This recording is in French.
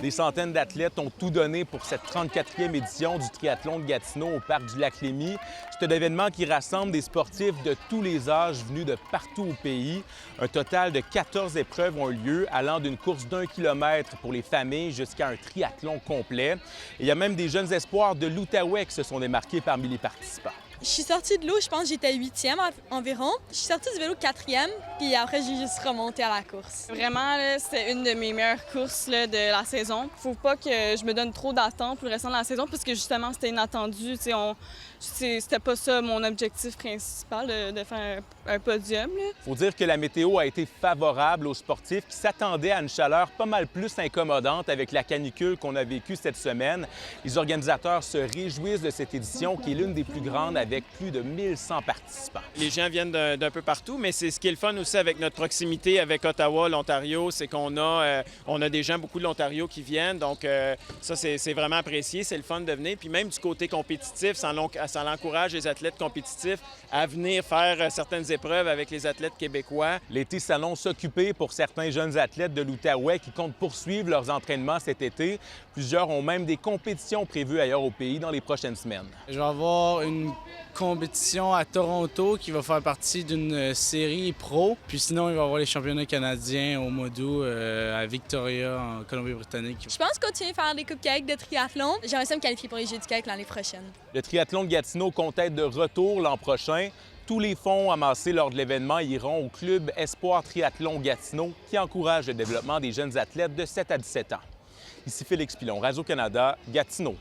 Des centaines d'athlètes ont tout donné pour cette 34e édition du triathlon de Gatineau au parc du Lac-Lémy. C'est un événement qui rassemble des sportifs de tous les âges venus de partout au pays. Un total de 14 épreuves ont eu lieu, allant d'une course d'1 kilomètre pour les familles jusqu'à un triathlon complet. Et il y a même des jeunes espoirs de l'Outaouais qui se sont démarqués parmi les participants. Je suis sortie de l'eau, je pense que j'étais 8e environ. Je suis sortie du vélo 4e, puis après, j'ai juste remonté à la course. Vraiment, c'était une de mes meilleures courses là, de la saison. Faut pas que je me donne trop d'attentes pour le restant de la saison, parce que justement, c'était inattendu. C'était pas ça mon objectif principal, de faire un podium. Il faut dire que la météo a été favorable aux sportifs qui s'attendaient à une chaleur pas mal plus incommodante avec la canicule qu'on a vécue cette semaine. Les organisateurs se réjouissent de cette édition qui est l'une des plus grandes avec plus de 1100 participants. Les gens viennent d'un peu partout, mais c'est ce qui est le fun aussi avec notre proximité avec Ottawa, l'Ontario, c'est qu'on a, des gens, beaucoup de l'Ontario qui viennent, donc ça, c'est vraiment apprécié, c'est le fun de venir. Puis même du côté compétitif, ça encourage les athlètes compétitifs à venir faire certaines épreuves avec les athlètes québécois. L'été s'annonce occupé pour certains jeunes athlètes de l'Outaouais qui comptent poursuivre leurs entraînements cet été. Plusieurs ont même des compétitions prévues ailleurs au pays dans les prochaines semaines. Je vais avoir une compétition à Toronto qui va faire partie d'une série pro. Puis sinon, il va y avoir les championnats canadiens au mois d'août à Victoria, en Colombie-Britannique. Je pense continuer à faire des cupcakes de triathlon. J'aimerais ça me qualifier pour les Jeux du Québec l'année prochaine. Le triathlon de Gatineau compte être de retour l'an prochain. Tous les fonds amassés lors de l'événement iront au club Espoir Triathlon Gatineau qui encourage le développement des jeunes athlètes de 7 à 17 ans. Ici Félix Pilon, Radio-Canada, Gatineau.